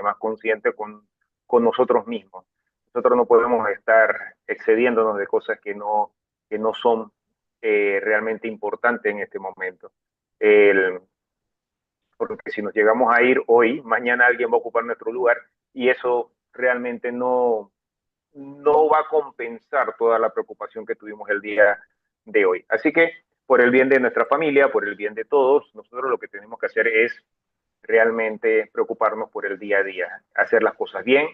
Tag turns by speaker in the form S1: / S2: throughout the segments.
S1: más conscientes con nosotros mismos. Nosotros no podemos estar excediéndonos de cosas que no son realmente importantes en este momento. El, porque si nos llegamos a ir hoy, mañana alguien va a ocupar nuestro lugar y eso realmente no va a compensar toda la preocupación que tuvimos el día de hoy. Así que por el bien de nuestra familia, por el bien de todos, nosotros lo que tenemos que hacer es realmente preocuparnos por el día a día, hacer las cosas bien.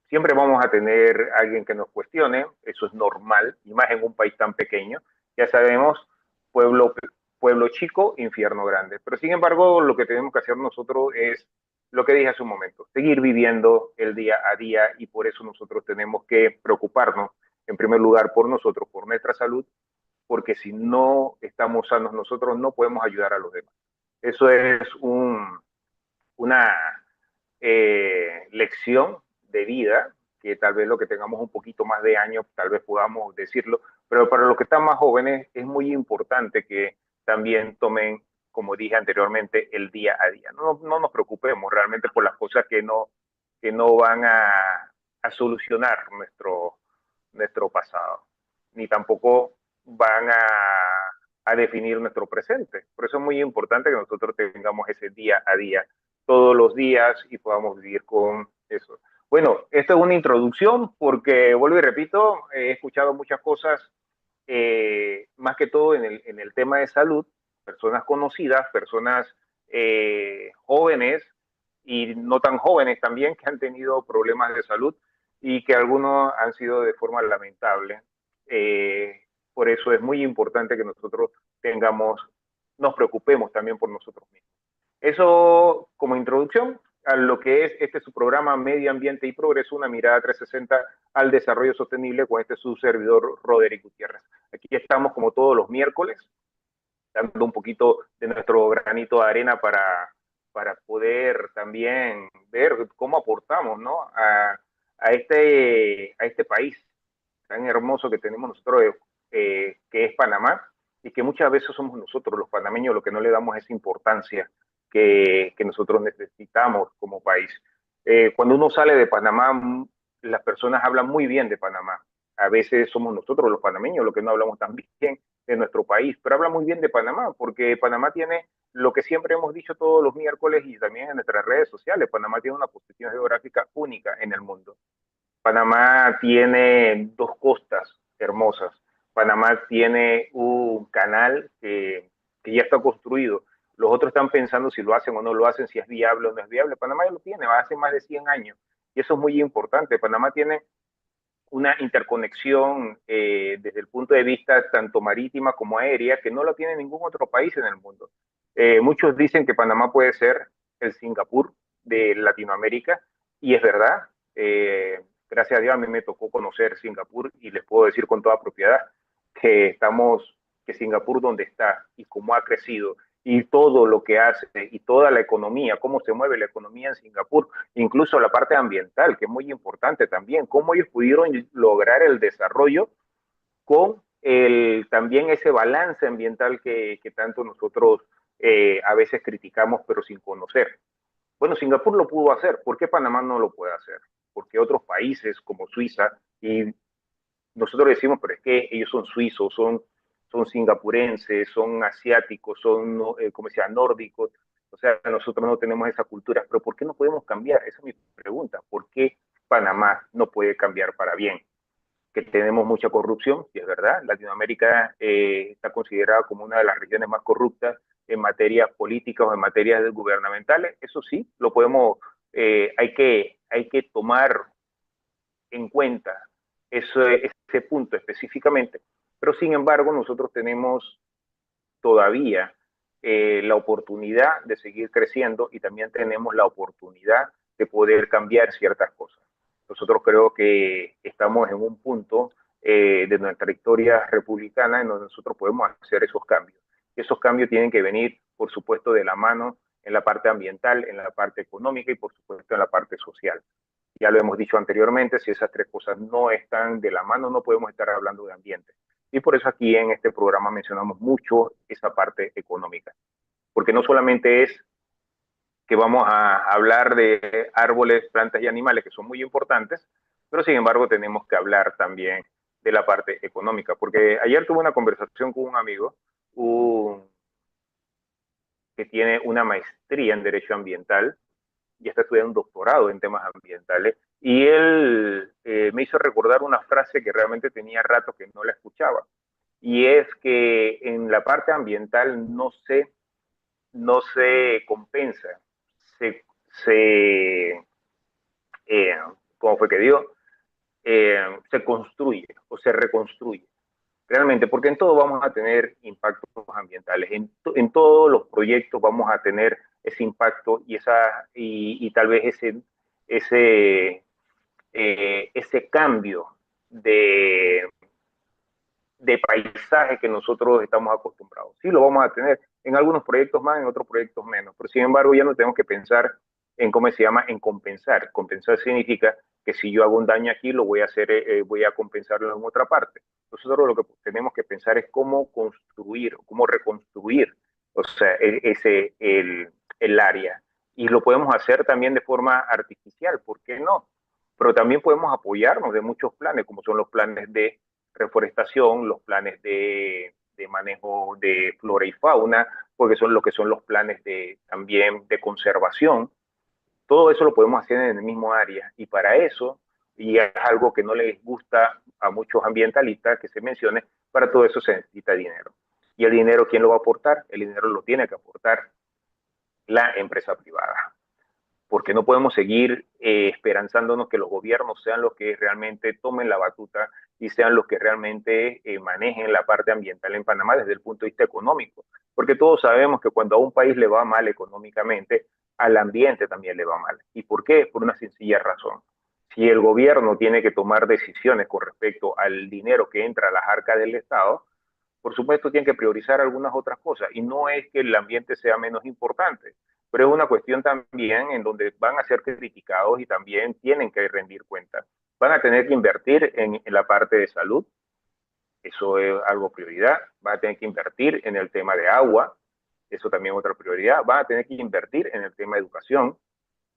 S1: Siempre vamos a tener alguien que nos cuestione, eso es normal, y más en un país tan pequeño. Ya sabemos, pueblo, pueblo chico, infierno grande. Pero sin embargo, lo que tenemos que hacer nosotros es lo que dije hace un momento, seguir viviendo el día a día y por eso nosotros tenemos que preocuparnos, en primer lugar, por nosotros, por nuestra salud, porque si no estamos sanos nosotros no podemos ayudar a los demás. Eso es una lección de vida que tal vez lo que tengamos un poquito más de años, tal vez podamos decirlo, pero para los que están más jóvenes es muy importante que también tomen, como dije anteriormente, el día a día. No nos preocupemos realmente por las cosas que no van a solucionar nuestro pasado, ni tampoco van a definir nuestro presente. Por eso es muy importante que nosotros tengamos ese día a día todos los días y podamos vivir con eso. Bueno, esto es una introducción porque, vuelvo y repito, he escuchado muchas cosas, más que todo en el tema de salud, personas conocidas, personas jóvenes y no tan jóvenes también que han tenido problemas de salud y que algunos han sido de forma lamentable. Eh, por eso es muy importante que nosotros nos preocupemos también por nosotros mismos. Eso como introducción a lo que es este su programa Medio Ambiente y Progreso, una mirada 360 al desarrollo sostenible con este su servidor Roderick Gutiérrez. Aquí estamos como todos los miércoles, dando un poquito de nuestro granito de arena para poder también ver cómo aportamos, ¿no? A este país tan hermoso que tenemos nosotros, que es Panamá, y que muchas veces somos nosotros, los panameños, los que no le damos esa importancia que nosotros necesitamos como país. Cuando uno sale de Panamá, las personas hablan muy bien de Panamá. A veces somos nosotros los panameños los que no hablamos tan bien de nuestro país, pero habla muy bien de Panamá, porque Panamá tiene lo que siempre hemos dicho todos los miércoles y también en nuestras redes sociales, Panamá tiene una posición geográfica única en el mundo. Panamá tiene dos costas hermosas. Panamá tiene un canal que ya está construido. Los otros están pensando si lo hacen o no lo hacen, si es viable o no es viable. Panamá ya lo tiene, hace más de 100 años. Y eso es muy importante. Panamá tiene una interconexión desde el punto de vista tanto marítima como aérea que no lo tiene ningún otro país en el mundo. Muchos dicen que Panamá puede ser el Singapur de Latinoamérica y es verdad. Gracias a Dios a mí me tocó conocer Singapur y les puedo decir con toda propiedad que Singapur donde está y cómo ha crecido y todo lo que hace y toda la economía, cómo se mueve la economía en Singapur, incluso la parte ambiental, que es muy importante también, cómo ellos pudieron lograr el desarrollo con también ese balance ambiental que tanto nosotros a veces criticamos, pero sin conocer. Bueno, Singapur lo pudo hacer, ¿por qué Panamá no lo puede hacer? Porque otros países como Suiza, y nosotros decimos, pero es que ellos son suizos, son singapurenses, son asiáticos, son, como decía, nórdicos, o sea, nosotros no tenemos esa cultura, pero ¿por qué no podemos cambiar? Esa es mi pregunta, ¿por qué Panamá no puede cambiar para bien? Que tenemos mucha corrupción, y es verdad, Latinoamérica está considerada como una de las regiones más corruptas en materias políticas o en materias gubernamentales, eso sí, lo podemos, hay que tomar en cuenta ese punto específicamente, pero sin embargo nosotros tenemos todavía la oportunidad de seguir creciendo y también tenemos la oportunidad de poder cambiar ciertas cosas. Nosotros creo que estamos en un punto de nuestra historia republicana en donde nosotros podemos hacer esos cambios. Esos cambios tienen que venir, por supuesto, de la mano en la parte ambiental, en la parte económica y, por supuesto, en la parte social. Ya lo hemos dicho anteriormente, si esas tres cosas no están de la mano, no podemos estar hablando de ambiente. Y por eso aquí en este programa mencionamos mucho esa parte económica, porque no solamente es que vamos a hablar de árboles, plantas y animales que son muy importantes, pero sin embargo tenemos que hablar también de la parte económica, porque ayer tuve una conversación con un amigo un, que tiene una maestría en Derecho Ambiental y está estudiando un doctorado en temas ambientales, y él me hizo recordar una frase que realmente tenía rato que no la escuchaba, y es que en la parte ambiental no se compensa, se, se eh, ¿cómo fue que digo? Se construye o se reconstruye. Realmente, porque en todo vamos a tener impactos ambientales, en todos los proyectos vamos a tener ese impacto y tal vez ese cambio de, de paisaje que nosotros estamos acostumbrados. Sí, lo vamos a tener en algunos proyectos más, en otros proyectos menos, pero sin embargo ya no tenemos que pensar en cómo se llama, en compensar. Compensar significa que si yo hago un daño aquí, lo voy a hacer, voy a compensarlo en otra parte. Nosotros lo que tenemos que pensar es cómo construir, cómo reconstruir, o sea, el área. Y lo podemos hacer también de forma artificial, ¿por qué no? Pero también podemos apoyarnos de muchos planes, como son los planes de reforestación, los planes de manejo de flora y fauna, porque son lo que son los planes también de conservación. Todo eso lo podemos hacer en el mismo área y para eso, y es algo que no les gusta a muchos ambientalistas que se mencione, para todo eso se necesita dinero. ¿Y el dinero quién lo va a aportar? El dinero lo tiene que aportar la empresa privada, porque no podemos seguir esperanzándonos que los gobiernos sean los que realmente tomen la batuta y sean los que realmente manejen la parte ambiental en Panamá desde el punto de vista económico, porque todos sabemos que cuando a un país le va mal económicamente, al ambiente también le va mal. ¿Y por qué? Por una sencilla razón. Si el gobierno tiene que tomar decisiones con respecto al dinero que entra a las arcas del Estado, por supuesto tienen que priorizar algunas otras cosas y no es que el ambiente sea menos importante, pero es una cuestión también en donde van a ser criticados y también tienen que rendir cuentas. Van a tener que invertir en la parte de salud, eso es algo prioridad, van a tener que invertir en el tema de agua, eso también es otra prioridad, van a tener que invertir en el tema de educación,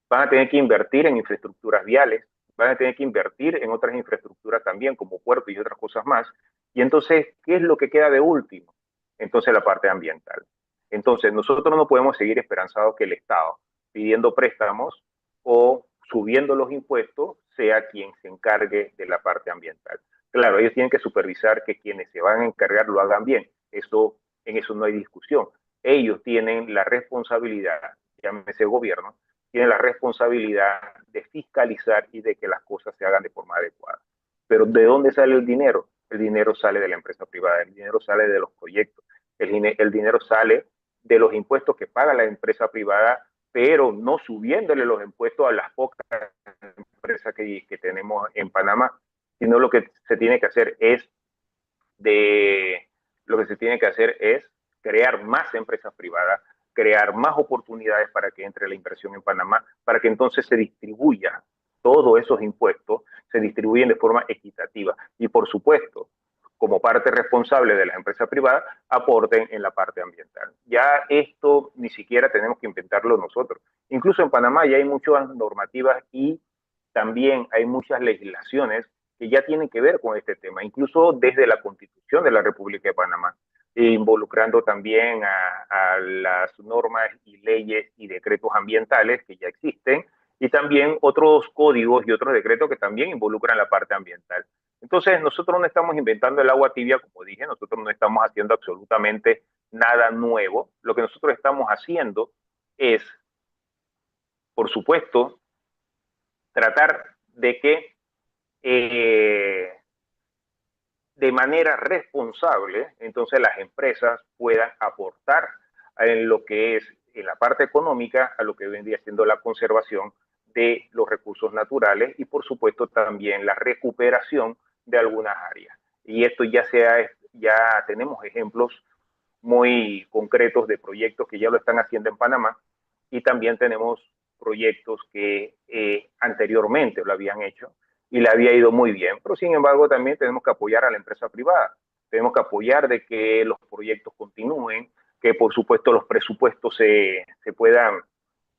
S1: van a tener que invertir en infraestructuras viales, van a tener que invertir en otras infraestructuras también, como puertos y otras cosas más. Y entonces, ¿qué es lo que queda de último? Entonces, la parte ambiental. Entonces, nosotros no podemos seguir esperanzados que el Estado, pidiendo préstamos o subiendo los impuestos, sea quien se encargue de la parte ambiental. Claro, ellos tienen que supervisar que quienes se van a encargar lo hagan bien. En eso no hay discusión. Ellos tienen la responsabilidad, llámese gobierno, tiene la responsabilidad de fiscalizar y de que las cosas se hagan de forma adecuada. Pero ¿de dónde sale el dinero? El dinero sale de la empresa privada, el dinero sale de los proyectos, el dinero sale de los impuestos que paga la empresa privada, pero no subiéndole los impuestos a las pocas empresas que tenemos en Panamá, sino lo que se tiene que hacer es lo que se tiene que hacer es crear más empresas privadas, crear más oportunidades para que entre la inversión en Panamá, para que entonces se distribuya todos esos impuestos, se distribuyen de forma equitativa. Y por supuesto, como parte responsable de las empresas privadas, aporten en la parte ambiental. Ya esto ni siquiera tenemos que inventarlo nosotros. Incluso en Panamá ya hay muchas normativas y también hay muchas legislaciones que ya tienen que ver con este tema, incluso desde la Constitución de la República de Panamá, involucrando también a las normas y leyes y decretos ambientales que ya existen, y también otros códigos y otros decretos que también involucran la parte ambiental. Entonces, nosotros no estamos inventando el agua tibia, como dije, nosotros no estamos haciendo absolutamente nada nuevo. Lo que nosotros estamos haciendo es, por supuesto, tratar de que de manera responsable, entonces las empresas puedan aportar en lo que es en la parte económica a lo que vendría siendo la conservación de los recursos naturales y por supuesto también la recuperación de algunas áreas. Y esto ya tenemos ejemplos muy concretos de proyectos que ya lo están haciendo en Panamá y también tenemos proyectos que anteriormente lo habían hecho y le había ido muy bien, pero sin embargo también tenemos que apoyar a la empresa privada, tenemos que apoyar de que los proyectos continúen, que por supuesto los presupuestos se puedan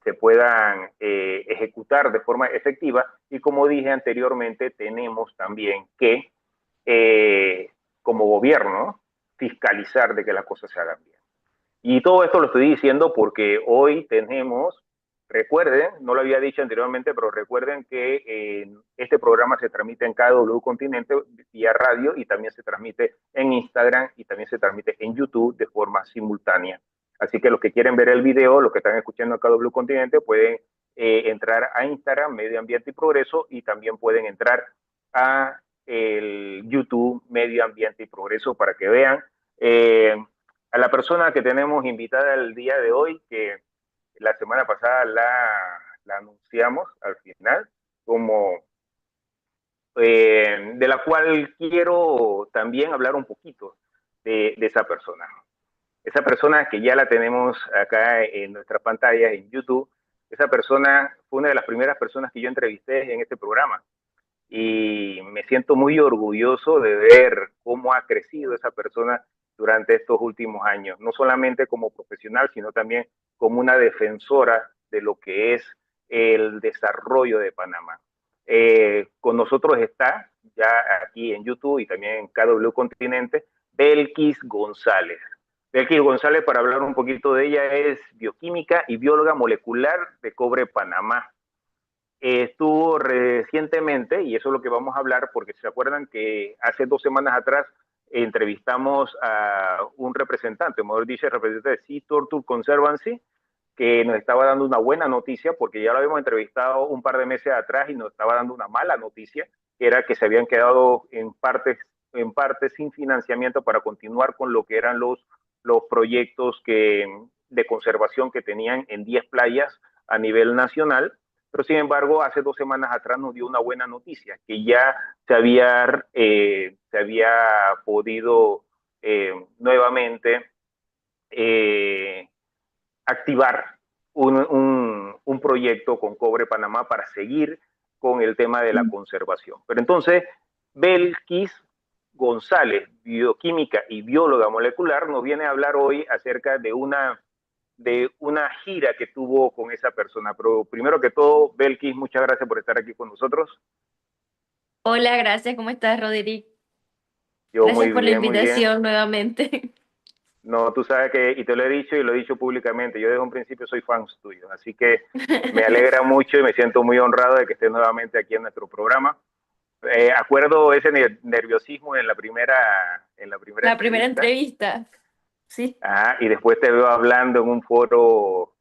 S1: se puedan ejecutar de forma efectiva. Y como dije anteriormente, tenemos también que, como gobierno, fiscalizar de que las cosas se hagan bien. Y todo esto lo estoy diciendo porque hoy tenemos, recuerden, no lo había dicho anteriormente, pero recuerden que este programa se transmite en KW Continente vía radio y también se transmite en Instagram y también se transmite en YouTube de forma simultánea. Así que los que quieren ver el video, los que están escuchando en KW Continente, pueden entrar a Instagram, Medio Ambiente y Progreso, y también pueden entrar a el YouTube Medio Ambiente y Progreso para que vean a la persona que tenemos invitada el día de hoy, que la semana pasada la anunciamos al final, como de la cual quiero también hablar un poquito de esa persona. Esa persona que ya la tenemos acá en nuestra pantalla en YouTube, esa persona fue una de las primeras personas que yo entrevisté en este programa y me siento muy orgulloso de ver cómo ha crecido esa persona durante estos últimos años, no solamente como profesional, sino también como una defensora de lo que es el desarrollo de Panamá. Con nosotros está ya aquí en YouTube y también en KW Continente, Belkis González. Belkis González, para hablar un poquito de ella, es bioquímica y bióloga molecular de Cobre Panamá. Estuvo recientemente, y eso es lo que vamos a hablar, porque se acuerdan que hace 2 semanas atrás entrevistamos a un representante, mejor dicho, el representante de Sea Turtle Conservancy, que nos estaba dando una buena noticia, porque ya lo habíamos entrevistado un par de meses atrás y nos estaba dando una mala noticia, que era que se habían quedado en parte sin financiamiento para continuar con lo que eran los proyectos de conservación que tenían en 10 playas a nivel nacional. Pero sin embargo, hace 2 semanas atrás nos dio una buena noticia, que ya se había podido nuevamente activar un proyecto con Cobre Panamá para seguir con el tema de la conservación. Pero entonces, Belkis González, bioquímica y bióloga molecular, nos viene a hablar hoy acerca de una gira que tuvo con esa persona. Pero primero que todo, Belkis, muchas gracias por estar aquí con nosotros.
S2: Hola, gracias. ¿Cómo estás, Roderick?
S1: Yo
S2: Gracias
S1: muy
S2: por la
S1: bien, muy bien.
S2: invitación nuevamente.
S1: No, tú sabes que, y te lo he dicho y lo he dicho públicamente, yo desde un principio soy fan tuyo, así que me alegra mucho y me siento muy honrado de que estés nuevamente aquí en nuestro programa. Acuerdo ese nerviosismo en la primera
S2: La primera
S1: entrevista.
S2: entrevista, sí.
S1: Y después te veo hablando en un foro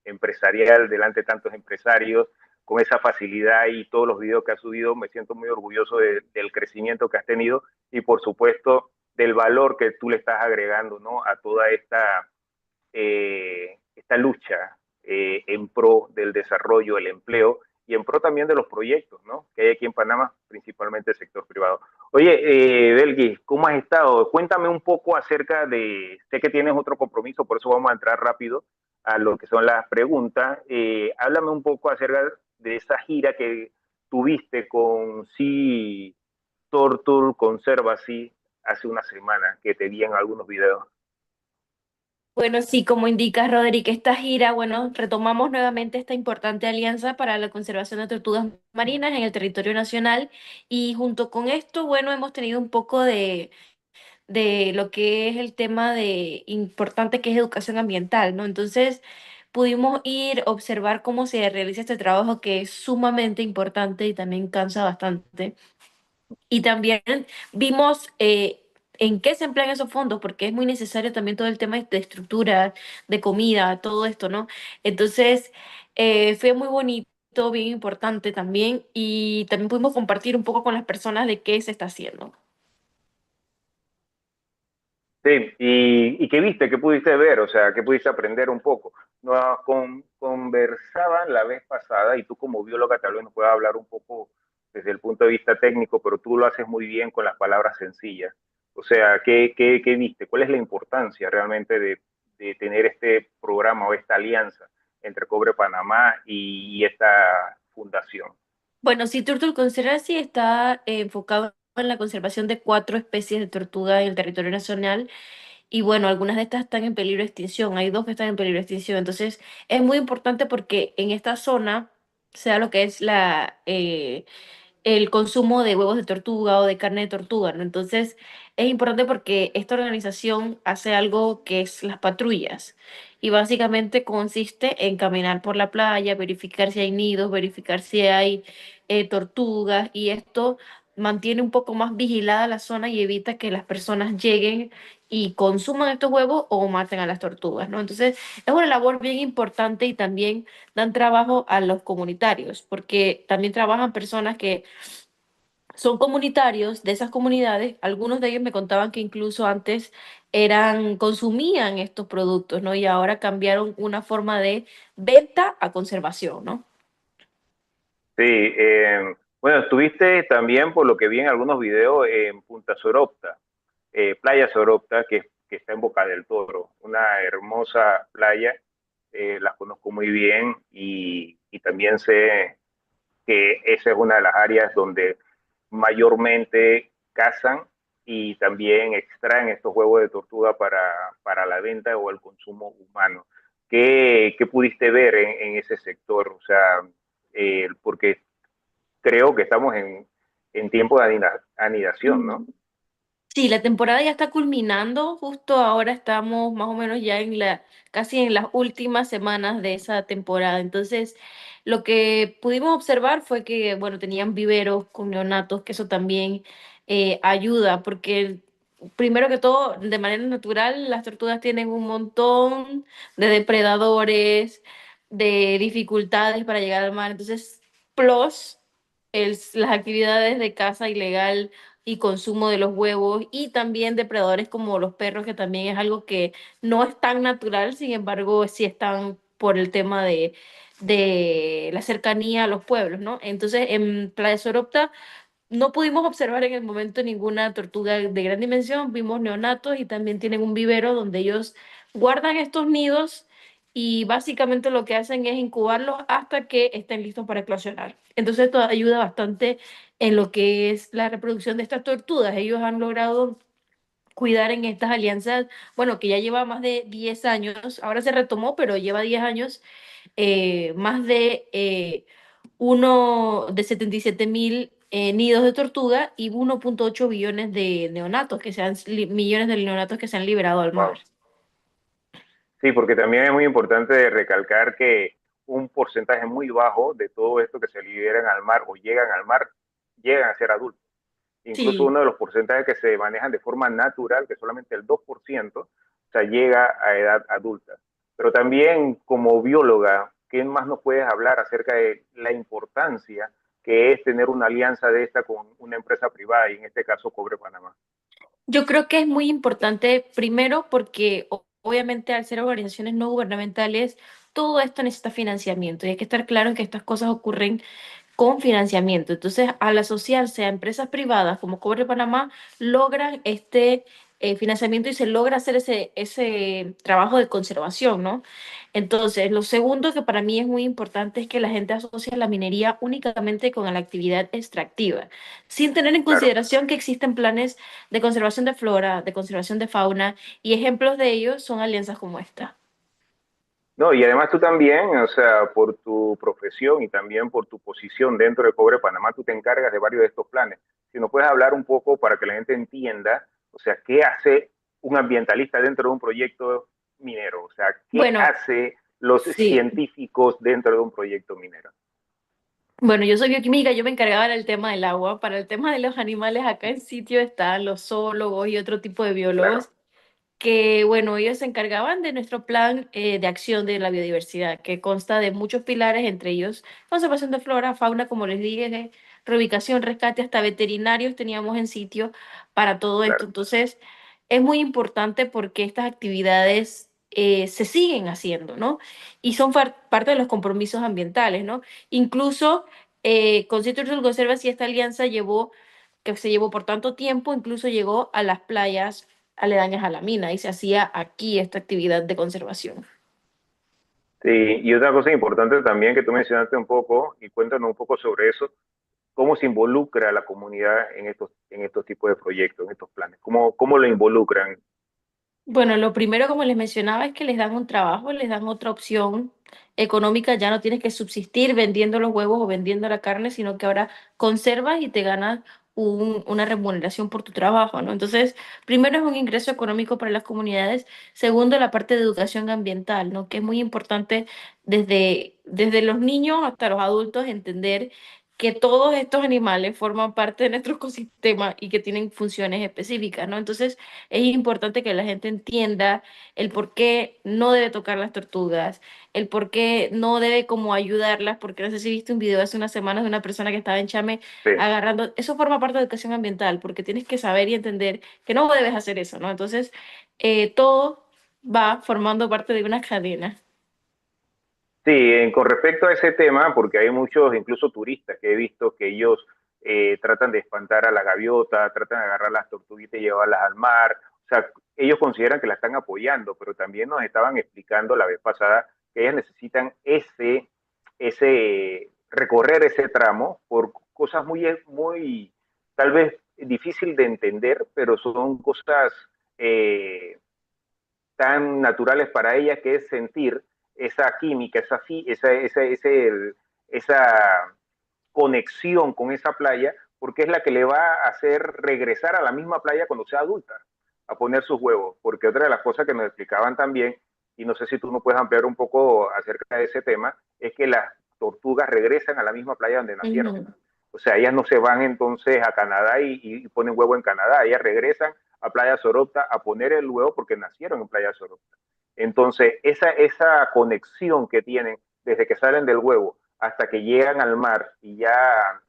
S1: empresarial delante de tantos empresarios con esa facilidad y todos los videos que has subido. Me siento muy orgulloso del crecimiento que has tenido y por supuesto del valor que tú le estás agregando, ¿no?, a toda esta lucha en pro del desarrollo, el empleo y en pro también de los proyectos, ¿no?, que hay aquí en Panamá, principalmente el sector privado. Oye, Belgui, ¿cómo has estado? Cuéntame un poco acerca sé que tienes otro compromiso, por eso vamos a entrar rápido a lo que son las preguntas. Háblame un poco acerca de esa gira que tuviste con Sea Turtle Conservancy hace una semana, que te vi en algunos videos.
S2: Bueno, sí, como indica Roderick, esta gira, bueno, retomamos nuevamente esta importante alianza para la conservación de tortugas marinas en el territorio nacional y junto con esto, bueno, hemos tenido un poco de lo que es el tema de importante que es educación ambiental, ¿no? Entonces, pudimos ir a observar cómo se realiza este trabajo que es sumamente importante y también cansa bastante. Y también vimos en qué se emplean esos fondos, porque es muy necesario también todo el tema de estructura, de comida, todo esto, ¿no? Entonces, fue muy bonito, bien importante también, y también pudimos compartir un poco con las personas de qué se está haciendo.
S1: Sí, ¿y qué viste? ¿Qué pudiste ver? O sea, ¿qué pudiste aprender un poco? Nos conversaban la vez pasada y tú como bióloga tal vez nos puedas hablar un poco desde el punto de vista técnico, pero tú lo haces muy bien con las palabras sencillas. O sea, ¿qué viste? ¿Cuál es la importancia realmente de tener este programa o esta alianza entre Cobre Panamá y esta fundación?
S2: Bueno, sí, Turtle Conservancy está enfocado en la conservación de 4 especies de tortuga en el territorio nacional y bueno, algunas de estas están en peligro de extinción, hay dos que están en peligro de extinción, entonces es muy importante porque en esta zona, sea lo que es el consumo de huevos de tortuga o de carne de tortuga, ¿no? Entonces, es importante porque esta organización hace algo que es las patrullas y básicamente consiste en caminar por la playa, verificar si hay nidos, verificar si hay tortugas y esto mantiene un poco más vigilada la zona y evita que las personas lleguen y consuman estos huevos o maten a las tortugas, ¿no? Entonces, es una labor bien importante y también dan trabajo a los comunitarios, porque también trabajan personas que son comunitarios de esas comunidades. Algunos de ellos me contaban que incluso antes consumían estos productos, ¿no? Y ahora cambiaron una forma de venta a conservación, ¿no?
S1: Sí, bueno, estuviste también, por lo que vi en algunos videos, en Punta Soropta, Playa Soropta, que está en Boca del Toro, una hermosa playa, las conozco muy bien y también sé que esa es una de las áreas donde mayormente cazan y también extraen estos huevos de tortuga para la venta o el consumo humano. ¿Qué pudiste ver en ese sector? O sea, porque creo que estamos en tiempo de anidación, ¿no?
S2: Sí, la temporada ya está culminando, justo ahora estamos más o menos ya casi en las últimas semanas de esa temporada. Entonces, lo que pudimos observar fue que, bueno, tenían viveros con neonatos, que eso también ayuda, porque primero que todo, de manera natural, las tortugas tienen un montón de depredadores, de dificultades para llegar al mar. Entonces, plus las actividades de caza ilegal y consumo de los huevos y también depredadores como los perros, que también es algo que no es tan natural, sin embargo, sí están por el tema de la cercanía a los pueblos, ¿no? Entonces, en Playa Soropta no pudimos observar en el momento ninguna tortuga de gran dimensión, vimos neonatos y también tienen un vivero donde ellos guardan estos nidos y básicamente lo que hacen es incubarlos hasta que estén listos para eclosionar. Entonces esto ayuda bastante en lo que es la reproducción de estas tortugas. Ellos han logrado cuidar en estas alianzas, bueno, que ya lleva más de 10 años, ahora se retomó, pero lleva 10 años, más de uno de 77.000 nidos de tortuga y 1,8 billones de neonatos millones de neonatos que se han liberado al mar.
S1: Wow. Sí, porque también es muy importante recalcar que un porcentaje muy bajo de todo esto que se liberan al mar o llegan al mar, llegan a ser adultos. Incluso
S2: Sí.
S1: uno de los porcentajes que se manejan de forma natural, que solamente el 2%, o sea, llega a edad adulta. Pero también como bióloga, ¿qué más nos puedes hablar acerca de la importancia que es tener una alianza de esta con una empresa privada y en este caso Cobre Panamá?
S2: Yo creo que es muy importante, primero, porque obviamente al ser organizaciones no gubernamentales, todo esto necesita financiamiento y hay que estar claro en que estas cosas ocurren con financiamiento. Entonces, al asociarse a empresas privadas como Cobre Panamá, logran este financiamiento y se logra hacer ese trabajo de conservación, ¿no? Entonces, lo segundo que para mí es muy importante es que la gente asocia la minería únicamente con la actividad extractiva, sin tener en
S1: Claro.
S2: consideración que existen planes de conservación de flora, de conservación de fauna, y ejemplos de ellos son alianzas como esta.
S1: No, y además tú también, o sea, por tu profesión y también por tu posición dentro de Cobre Panamá, tú te encargas de varios de estos planes. Si nos puedes hablar un poco para que la gente entienda, o sea, qué hace un ambientalista dentro de un proyecto minero, o sea, qué
S2: Bueno,
S1: hace los
S2: sí.
S1: científicos dentro de un proyecto minero.
S2: Bueno, yo soy bioquímica, yo me encargaba del tema del agua. Para el tema de los animales, acá en sitio están los zoólogos y otro tipo de
S1: Claro,
S2: biólogos que, bueno, ellos se encargaban de nuestro plan de acción de la biodiversidad, que consta de muchos pilares, entre ellos conservación de flora, fauna, como les dije, reubicación, rescate, hasta veterinarios teníamos en sitio para todo esto.
S1: claro.
S2: Entonces, es muy importante porque estas actividades se siguen haciendo, ¿no? Y son parte de los compromisos ambientales, ¿no? Incluso con Sitio Sur Conserva, si esta alianza que se llevó por tanto tiempo, incluso llegó a las playas aledañas a la mina y se hacía aquí esta actividad de conservación.
S1: Sí, y otra cosa importante también que tú mencionaste un poco, y cuéntanos un poco sobre eso, cómo se involucra a la comunidad en estos tipos de proyectos, en estos planes, cómo lo involucran.
S2: Bueno, lo primero, como les mencionaba, es que les dan un trabajo, les dan otra opción económica. Ya no tienes que subsistir vendiendo los huevos o vendiendo la carne, sino que ahora conservas y te ganas una remuneración por tu trabajo, ¿no? Entonces, primero es un ingreso económico para las comunidades. Segundo, la parte de educación ambiental, ¿no? Que es muy importante desde los niños hasta los adultos entender que todos estos animales forman parte de nuestro ecosistema y que tienen funciones específicas, ¿no? Entonces, es importante que la gente entienda el por qué no debe tocar las tortugas, el por qué no debe como ayudarlas, porque no sé si viste un video hace unas semanas de una persona que estaba en Chame
S1: Sí.
S2: agarrando, eso forma parte de educación ambiental, porque tienes que saber y entender que no debes hacer eso, ¿no? Entonces, todo va formando parte de una cadena.
S1: Sí, con respecto a ese tema, porque hay muchos, incluso turistas, que he visto que ellos tratan de espantar a la gaviota, tratan de agarrar las tortuguitas y llevarlas al mar. O sea, ellos consideran que la están apoyando, pero también nos estaban explicando la vez pasada que ellas necesitan recorrer ese tramo por cosas muy, tal vez difícil de entender, pero son cosas eh, tan naturales para ella, que es sentir esa química, esa conexión con esa playa, porque es la que le va a hacer regresar a la misma playa cuando sea adulta, a poner sus huevos. Porque otra de las cosas que nos explicaban también, y no sé si tú nos puedes ampliar un poco acerca de ese tema, es que las tortugas regresan a la misma playa donde nacieron.
S2: Ujú.
S1: O sea, ellas no se van entonces a Canadá y ponen huevo en Canadá, ellas regresan a Playa Sorota a poner el huevo porque nacieron en Playa Sorota. Entonces, esa conexión que tienen desde que salen del huevo hasta que llegan al mar y ya,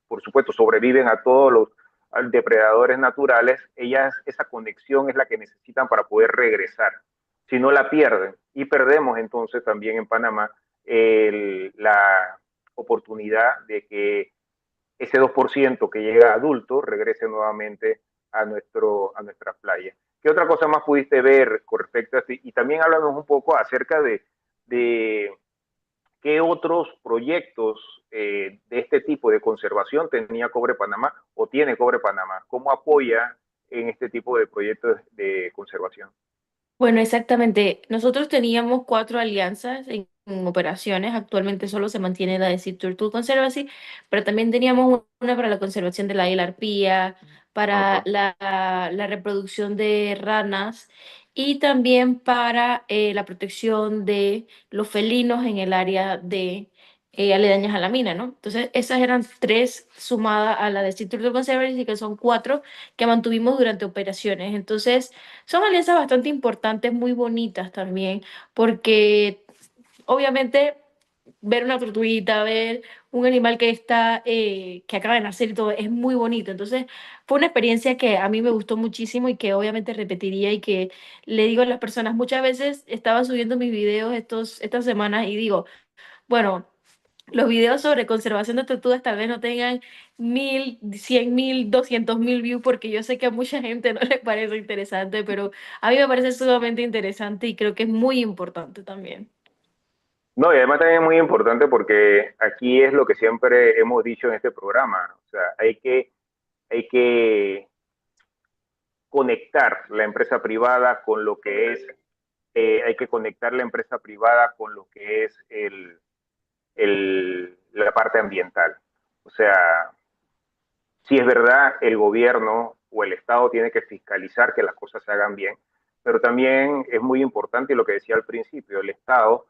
S1: por supuesto, sobreviven a todos los depredadores naturales, ellas, esa conexión es la que necesitan para poder regresar. Si no la pierden, y perdemos entonces también en Panamá la oportunidad de que ese 2% que llega adulto regrese nuevamente a nuestras playas. ¿Qué otra cosa más pudiste ver con respecto a esto? Y también háblanos un poco acerca de qué otros proyectos de este tipo de conservación tenía Cobre Panamá o tiene Cobre Panamá. ¿Cómo apoya en este tipo de proyectos de conservación?
S2: Bueno, exactamente. Nosotros teníamos 4 alianzas en operaciones. Actualmente solo se mantiene la de Sea Turtle Conservancy, pero también teníamos una para la conservación de la isla arpía,
S1: Uh
S2: para
S1: -huh.
S2: la reproducción de ranas y también para la protección de los felinos en el área de aledañas a la mina, ¿no? Entonces, esas eran 3 sumadas a la de Sea Turtle Conservancy, que son 4 que mantuvimos durante operaciones. Entonces, son alianzas bastante importantes, muy bonitas también, porque obviamente ver una tortuguita, ver un animal que está, que acaba de nacer y todo, es muy bonito. Entonces, fue una experiencia que a mí me gustó muchísimo y que obviamente repetiría y que le digo a las personas, muchas veces estaba subiendo mis videos estas semanas y digo, bueno, los videos sobre conservación de tortugas tal vez no tengan 1000, 100.000, 200.000 views porque yo sé que a mucha gente no le parece interesante, pero a mí me parece sumamente interesante y creo que es muy importante también.
S1: No, y además también es muy importante porque aquí es lo que siempre hemos dicho en este programa. O sea, hay que conectar la empresa privada con lo que es, hay que conectar la empresa privada con lo que es la parte ambiental. O sea, sí es verdad, el gobierno o el Estado tiene que fiscalizar que las cosas se hagan bien, pero también es muy importante lo que decía al principio, el Estado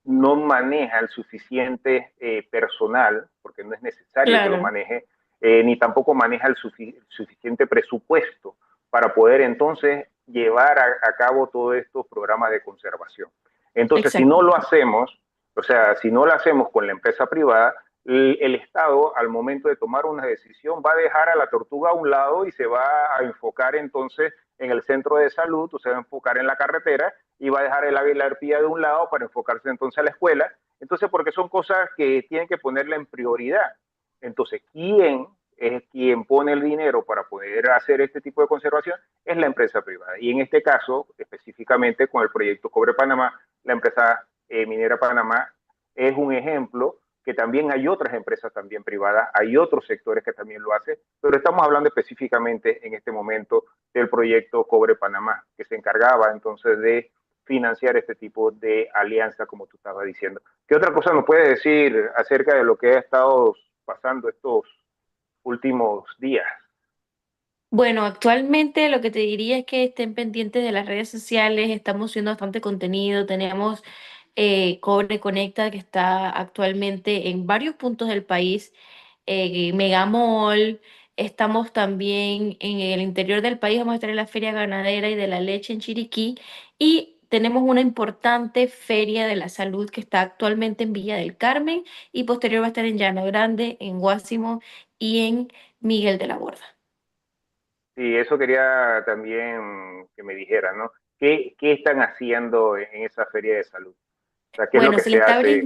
S1: no maneja el suficiente personal, porque no es necesario que lo
S2: Claro,
S1: maneje, ni tampoco maneja el suficiente presupuesto para poder entonces llevar a cabo todos estos programas de conservación. Entonces, si no lo
S2: exactamente.
S1: hacemos, o sea, si no lo hacemos con la empresa privada, el Estado, al momento de tomar una decisión, va a dejar a la tortuga a un lado y se va a enfocar entonces en el centro de salud, o se va a enfocar en la carretera y va a dejar el águila arpía de un lado para enfocarse entonces a la escuela. Entonces, porque son cosas que tienen que ponerla en prioridad. Entonces, ¿quién es quien pone el dinero para poder hacer este tipo de conservación? Es la empresa privada. Y en este caso, específicamente con el proyecto Cobre Panamá, la empresa minera Panamá es un ejemplo, que también hay otras empresas también privadas, hay otros sectores que también lo hacen, pero estamos hablando específicamente en este momento del proyecto Cobre Panamá, que se encargaba entonces de financiar este tipo de alianza, como tú estabas diciendo. ¿Qué otra cosa nos puedes decir acerca de lo que ha estado pasando estos últimos días?
S2: Bueno, actualmente lo que te diría es que estén pendientes de las redes sociales, estamos subiendo bastante contenido, tenemos Cobre Conecta que está actualmente en varios puntos del país, Megamall, estamos también en el interior del país, vamos a estar en la Feria Ganadera y de la Leche en Chiriquí y tenemos una importante Feria de la Salud que está actualmente en Villa del Carmen y posterior va a estar en Llano Grande, en Guásimo y en Miguel de la Borda.
S1: Sí, eso quería también que me dijeran, ¿no? ¿Qué están haciendo en esa feria de salud? O sea, ¿qué es lo
S2: Bueno,
S1: que se hace?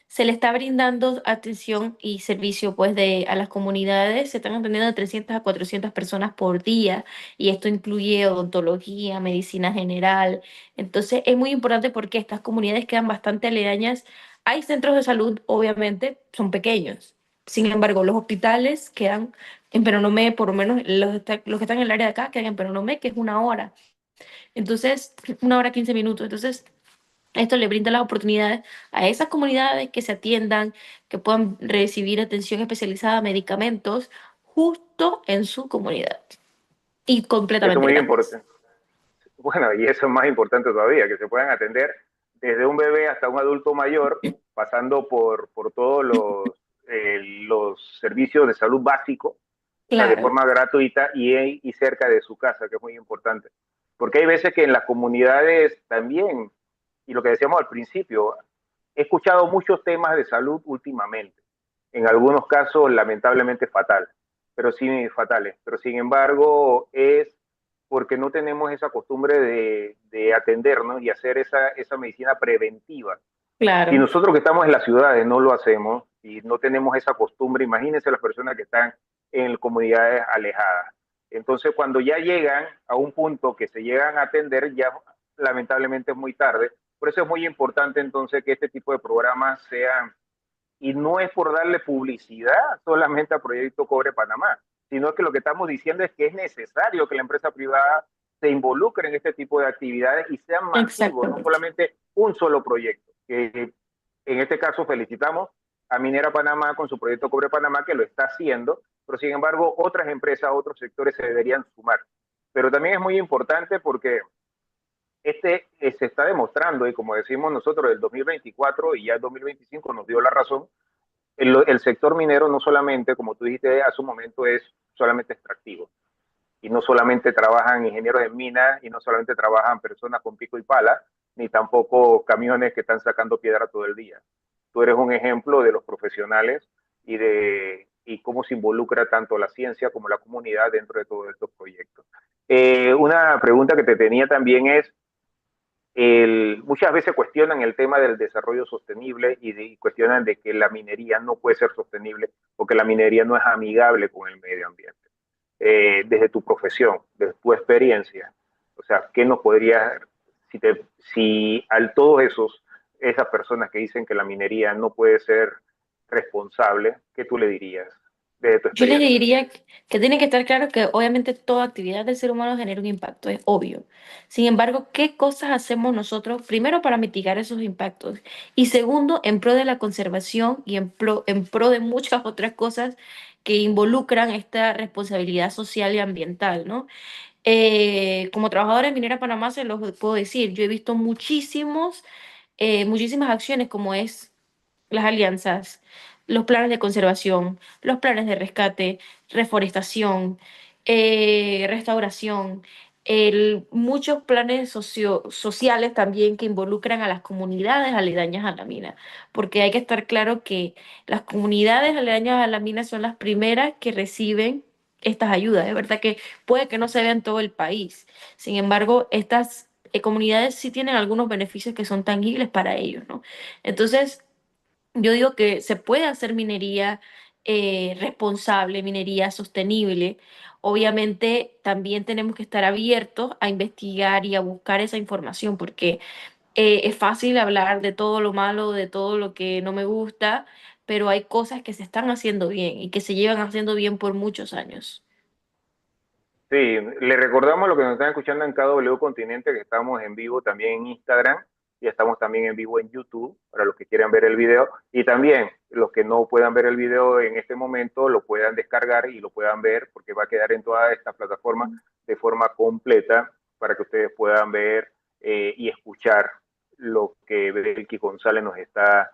S2: se le está brindando atención y servicio pues a las comunidades. Se están atendiendo de 300 a 400 personas por día y esto incluye odontología, medicina general. Entonces es muy importante porque estas comunidades quedan bastante aledañas. Hay centros de salud, obviamente, son pequeños. Sin embargo, los hospitales quedan en Peronomé, por lo menos los que están en el área de acá quedan en Peronomé, que es una hora. Entonces, una hora 15 minutos. Entonces, esto le brinda las oportunidades a esas comunidades que se atiendan, que puedan recibir atención especializada, medicamentos, justo en su comunidad y
S1: Eso es
S2: completamente
S1: muy
S2: gratis.
S1: importante. Bueno, y eso es más importante todavía, que se puedan atender desde un bebé hasta un adulto mayor, pasando por todos los servicios de salud básicos, o sea, de
S2: Claro,
S1: forma gratuita y cerca de su casa, que es muy importante. Porque hay veces que en las comunidades también, y lo que decíamos al principio, he escuchado muchos temas de salud últimamente, en algunos casos lamentablemente fatales, pero sin embargo es porque no tenemos esa costumbre de atendernos y hacer esa medicina preventiva. Si
S2: claro.
S1: nosotros que estamos en las ciudades no lo hacemos y no tenemos esa costumbre, imagínense las personas que están en comunidades alejadas. Entonces, cuando ya llegan a un punto que se llegan a atender, ya lamentablemente es muy tarde. Por eso es muy importante entonces que este tipo de programas sean, y no es por darle publicidad solamente al proyecto Cobre Panamá, sino que lo que estamos diciendo es que es necesario que la empresa privada se involucre en este tipo de actividades y sean masivos, no
S2: Exactamente.
S1: solamente un solo proyecto. En este caso felicitamos a Minera Panamá con su proyecto Cobre Panamá, que lo está haciendo, pero sin embargo otras empresas, otros sectores se deberían sumar. Pero también es muy importante porque se está demostrando, y como decimos nosotros, el 2024 y ya el 2025 nos dio la razón, el sector minero no solamente, como tú dijiste hace un momento, es solamente extractivo. Y no solamente trabajan ingenieros en minas, y no solamente trabajan personas con pico y pala, ni tampoco camiones que están sacando piedra todo el día. Tú eres un ejemplo de los profesionales y cómo se involucra tanto la ciencia como la comunidad dentro de todos estos proyectos. Una pregunta que te tenía también es, muchas veces cuestionan el tema del desarrollo sostenible y cuestionan de que la minería no puede ser sostenible o que la minería no es amigable con el medio ambiente. Desde tu profesión, desde tu experiencia, o sea, ¿qué nos podrías, si a todos esas personas que dicen que la minería no puede ser responsable, ¿qué tú le dirías desde tu
S2: Yo les
S1: experiencia?
S2: diría que tienen que estar claros que obviamente toda actividad del ser humano genera un impacto, es obvio. Sin embargo, ¿qué cosas hacemos nosotros primero para mitigar esos impactos? Y segundo, en pro de la conservación y en pro de muchas otras cosas que involucran esta responsabilidad social y ambiental, ¿no? Como trabajadora en Minera Panamá se los puedo decir, yo he visto muchísimas acciones como es las alianzas, los planes de conservación, los planes de rescate, reforestación, restauración, muchos planes sociales también que involucran a las comunidades aledañas a la mina, porque hay que estar claro que las comunidades aledañas a la mina son las primeras que reciben estas ayudas. Es verdad que puede que no se vea en todo el país, sin embargo, estas comunidades sí tienen algunos beneficios que son tangibles para ellos, ¿no? Entonces, yo digo que se puede hacer minería responsable, minería sostenible. Obviamente también tenemos que estar abiertos a investigar y a buscar esa información porque es fácil hablar de todo lo malo, de todo lo que no me gusta, pero hay cosas que se están haciendo bien y que se llevan haciendo bien por muchos años.
S1: Sí, le recordamos a los que nos están escuchando en KW Continente que estamos en vivo también en Instagram y estamos también en vivo en YouTube para los que quieran ver el video y también los que no puedan ver el video en este momento lo puedan descargar y lo puedan ver porque va a quedar en todas estas plataformas de forma completa para que ustedes puedan ver y escuchar lo que Belki González nos está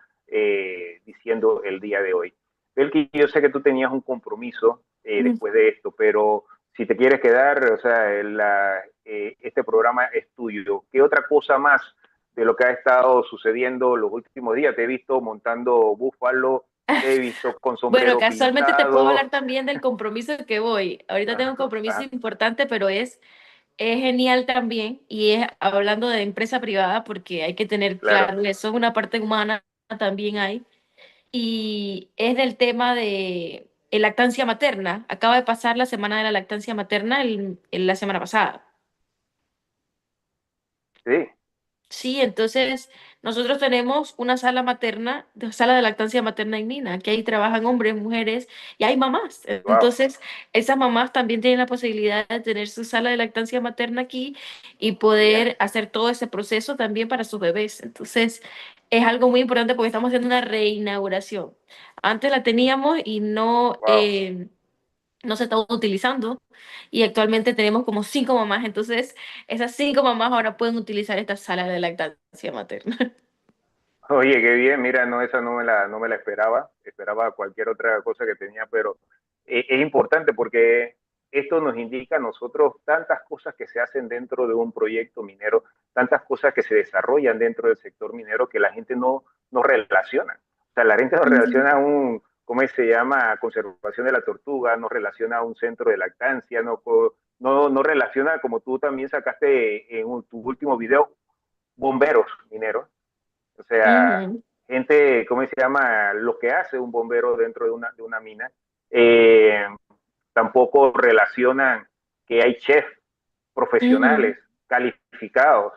S1: diciendo el día de hoy. Belki, yo sé que tú tenías un compromiso después de esto, pero si te quieres quedar, o sea, este programa es tuyo. ¿Qué otra cosa más de lo que ha estado sucediendo los últimos días? Te he visto montando búfalo, te he visto con
S2: Bueno,
S1: sombrero
S2: casualmente te puedo hablar
S1: pintado.
S2: también del compromiso que voy. Ahorita tengo un compromiso
S1: Ajá,
S2: importante, pero es genial también y es hablando de empresa privada porque hay que tener
S1: claro.
S2: claro eso, es una parte humana también hay. Y es del tema de lactancia materna. Acaba de pasar la semana de la lactancia materna la semana pasada.
S1: Sí,
S2: Sí, entonces nosotros tenemos una sala materna, sala de lactancia materna en Mina, que ahí trabajan hombres, mujeres y hay mamás.
S1: wow.
S2: Entonces, esas mamás también tienen la posibilidad de tener su sala de lactancia materna aquí y poder
S1: Bien,
S2: hacer todo ese proceso también para sus bebés. Entonces, es algo muy importante porque estamos haciendo una reinauguración. Antes la teníamos y
S1: wow.
S2: no se estaba utilizando y actualmente tenemos como 5 mamás, entonces esas 5 mamás ahora pueden utilizar esta sala de lactancia materna.
S1: Oye, qué bien, mira, no, esa no me la esperaba, esperaba cualquier otra cosa que tenía, pero es importante porque esto nos indica a nosotros tantas cosas que se hacen dentro de un proyecto minero, tantas cosas que se desarrollan dentro del sector minero que la gente no relaciona. O sea, la gente no
S2: Ujú.
S1: relaciona a un, ¿cómo se llama? Conservación de la tortuga, no relaciona a un centro de lactancia, no relaciona, como tú también sacaste en tu último video, bomberos mineros. O sea,
S2: Ujú.
S1: gente, ¿cómo se llama? Lo que hace un bombero dentro de una mina. Eh, Tampoco relacionan que hay chefs
S2: Ujú.
S1: profesionales, calificados,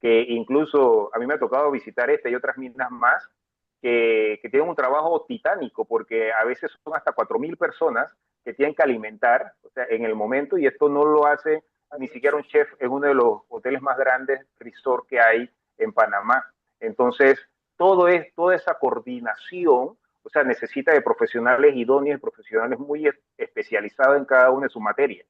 S1: que incluso a mí me ha tocado visitar esta y otras minas más, que tienen un trabajo titánico, porque a veces son hasta 4.000 personas que tienen que alimentar, o sea, en el momento, y esto no lo hace ni siquiera un chef en uno de los hoteles más grandes, resort que hay en Panamá. Entonces, toda esa coordinación, o sea, necesita de profesionales idóneos, profesionales muy especializados en cada una de sus materias,